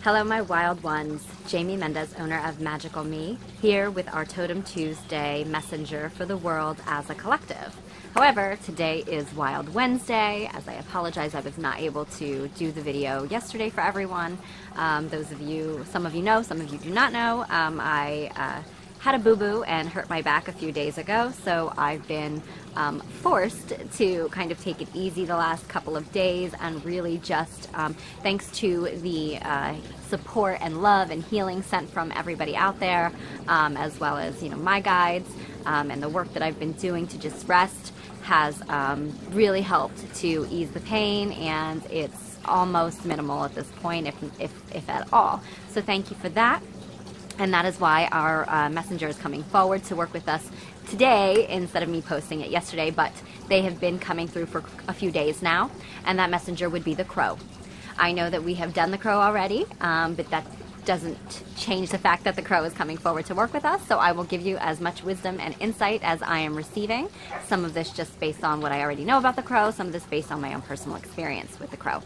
Hello, my wild ones. Jamie Mendez, owner of Magical Me, here with our Totem Tuesday messenger for the world as a collective. However, today is Wild Wednesday. As I apologize, I was not able to do the video yesterday for everyone. Those of you, some of you know, some of you do not know. I had a boo-boo and hurt my back a few days ago, so I've been forced to kind of take it easy the last couple of days, and really just thanks to the support and love and healing sent from everybody out there, as well as my guides and the work that I've been doing to just rest has really helped to ease the pain, and it's almost minimal at this point, if at all. So thank you for that. And that is why our messenger is coming forward to work with us today instead of me posting it yesterday, but they have been coming through for a few days now, and that messenger would be the crow. I know that we have done the crow already, but that doesn't change the fact that the crow is coming forward to work with us, so I will give you as much wisdom and insight as I am receiving. Some of this just based on what I already know about the crow, some of this based on my own personal experience with the crow.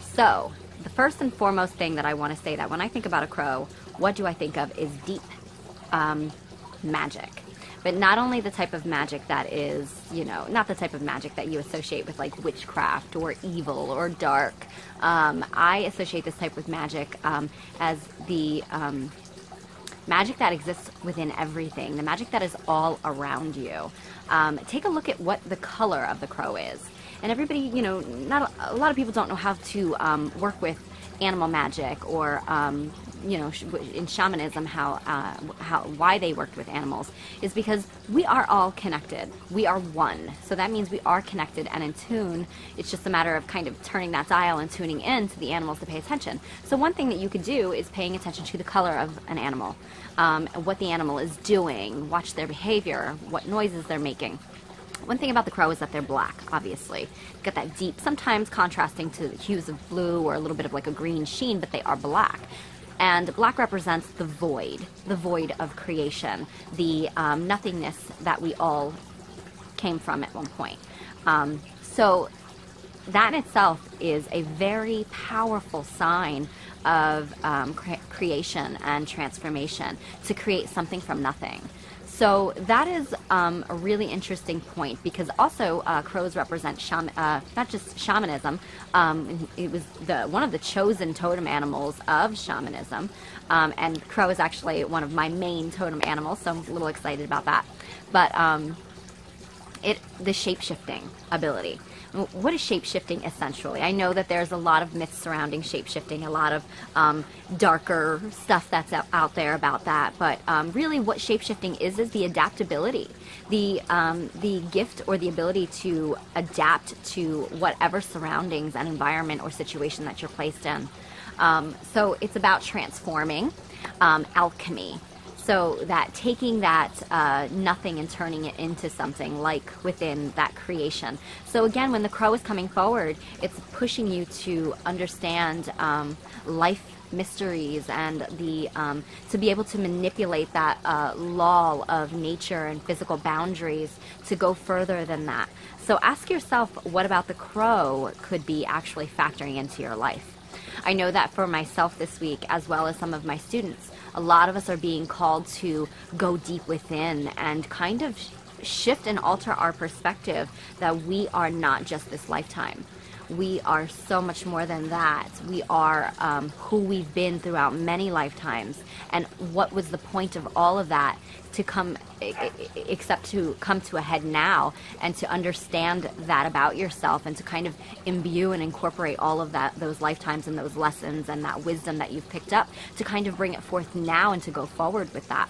So, the first and foremost thing that I want to say, that when I think about a crow, what do I think of is deep magic. But not only the type of magic that is, not the type of magic that you associate with like witchcraft or evil or dark. I associate this type of magic as the magic that exists within everything, the magic that is all around you. Take a look at what the color of the crow is. And everybody, not a lot of people don't know how to work with animal magic, or in shamanism, why they worked with animals is because we are all connected. We are one. So that means we are connected and in tune. It's just a matter of kind of turning that dial and tuning in to the animals to pay attention. So one thing that you could do is paying attention to the color of an animal, what the animal is doing, watch their behavior, what noises they're making. One thing about the crow is that they're black, obviously. You've got that deep, sometimes contrasting to hues of blue or a little bit of like a green sheen, but they are black. And black represents the void of creation, the nothingness that we all came from at one point. So that in itself is a very powerful sign of creation and transformation, to create something from nothing. So that is a really interesting point, because also crows represent not just shamanism. It was one of the chosen totem animals of shamanism, and crow is actually one of my main totem animals, so I'm a little excited about that. But the shape-shifting ability. What is shape-shifting essentially? I know that there's a lot of myths surrounding shape-shifting, a lot of darker stuff that's out there about that, but really what shape-shifting is the adaptability, the gift or the ability to adapt to whatever surroundings and environment or situation that you're placed in. So it's about transforming, alchemy. So that taking that nothing and turning it into something like within that creation. So again, when the crow is coming forward, it's pushing you to understand life mysteries and to be able to manipulate that law of nature and physical boundaries to go further than that. So ask yourself, what about the crow could be actually factoring into your life? I know that for myself this week, as well as some of my students, a lot of us are being called to go deep within and kind of shift and alter our perspective that we are not just this lifetime. We are so much more than that. We are who we've been throughout many lifetimes. And what was the point of all of that to come, except to come to a head now and to understand that about yourself and to kind of imbue and incorporate all of that, those lifetimes and those lessons and that wisdom that you've picked up, to kind of bring it forth now and to go forward with that.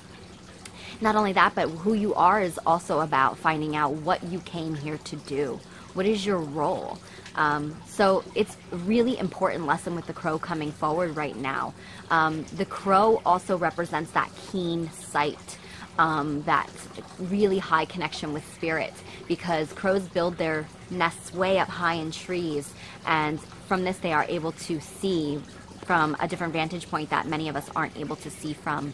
Not only that, but who you are is also about finding out what you came here to do. What is your role? So it's a really important lesson with the crow coming forward right now. The crow also represents that keen sight, that really high connection with spirit, because crows build their nests way up high in trees, and from this they are able to see from a different vantage point that many of us aren't able to see from.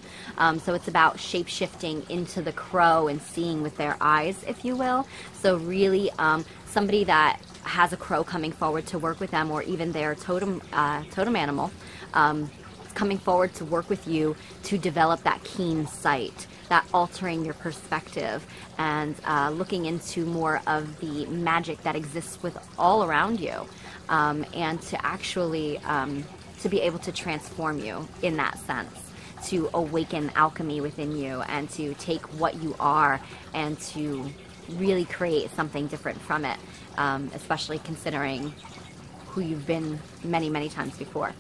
So it's about shape-shifting into the crow and seeing with their eyes, if you will. So really somebody that has a crow coming forward to work with them, or even their totem animal, coming forward to work with you to develop that keen sight, that altering your perspective, and looking into more of the magic that exists with all around you, and to actually to be able to transform you in that sense, to awaken alchemy within you, and to take what you are and to really create something different from it, especially considering who you've been many, many times before.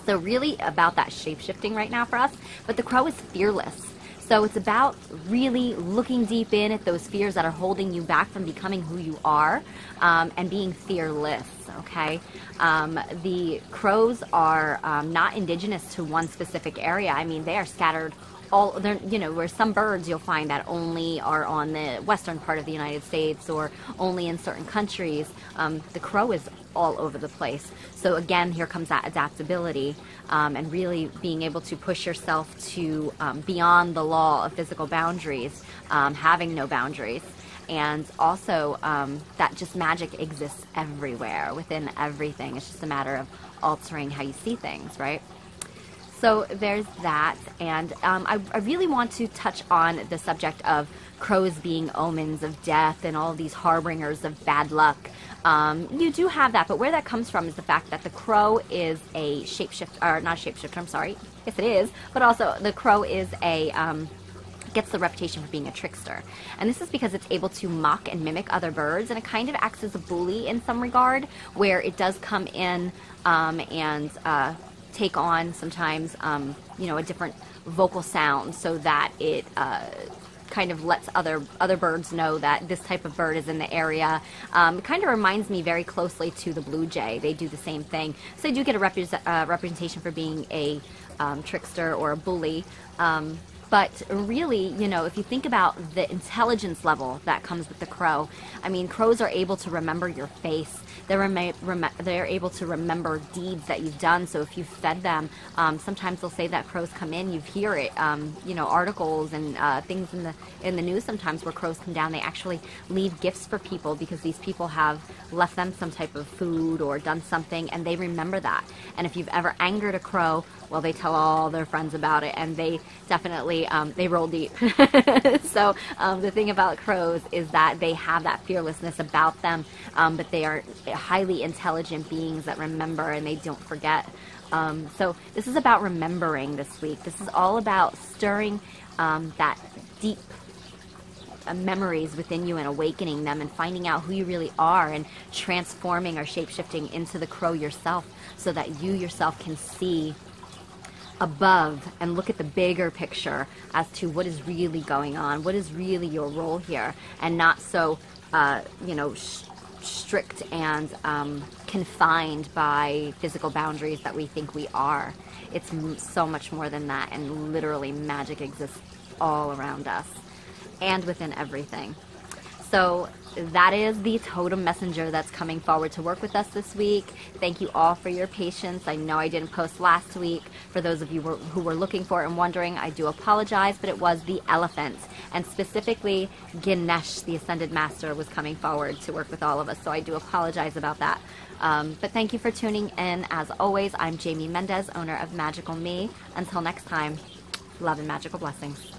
So really about that shape-shifting right now for us, but the crow is fearless. So it's about really looking deep in at those fears that are holding you back from becoming who you are, and being fearless, okay? The crows are not indigenous to one specific area. I mean, they are scattered all, you know, where some birds you'll find that only are on the western part of the United States or only in certain countries. The crow is all over the place. So again, here comes that adaptability, and really being able to push yourself to beyond the law of physical boundaries, having no boundaries. And also that just magic exists everywhere, within everything. It's just a matter of altering how you see things, right? So there's that, and I really want to touch on the subject of crows being omens of death and all of these harbingers of bad luck. You do have that, but where that comes from is the fact that the crow is a shapeshifter, or not a shapeshifter, I'm sorry. Yes, it is, but also the crow is a gets the reputation for being a trickster. And this is because it's able to mock and mimic other birds, and it kind of acts as a bully in some regard, where it does come in and take on sometimes, you know, a different vocal sound, so that it kind of lets other birds know that this type of bird is in the area. It kind of reminds me very closely to the blue jay. They do the same thing. So they do get a representation for being a trickster or a bully. But really, you know, if you think about the intelligence level that comes with the crow, I mean, crows are able to remember your face. They're able to remember deeds that you've done. So if you've fed them, sometimes they'll say that crows come in. You hear it, you know, articles and things in the news sometimes where crows come down. They actually leave gifts for people because these people have left them some type of food or done something, and they remember that. And if you've ever angered a crow, well, they tell all their friends about it, and they definitely, they roll deep. So the thing about crows is that they have that fearlessness about them, but they are highly intelligent beings that remember and they don't forget. So this is about remembering this week. This is all about stirring that deep memories within you and awakening them and finding out who you really are and transforming or shape-shifting into the crow yourself, so that you yourself can see above and look at the bigger picture as to what is really going on, what is really your role here, and not so, you know, strict and confined by physical boundaries that we think we are. It's so much more than that, and literally magic exists all around us and within everything. So that is the totem messenger that's coming forward to work with us this week. Thank you all for your patience. I know I didn't post last week. For those of you who were looking for it and wondering, I do apologize, but it was the elephant. And specifically, Ganesh, the Ascended Master, was coming forward to work with all of us. So I do apologize about that. But thank you for tuning in. As always, I'm Jamie Mendez, owner of Magical Me. Until next time, love and magical blessings.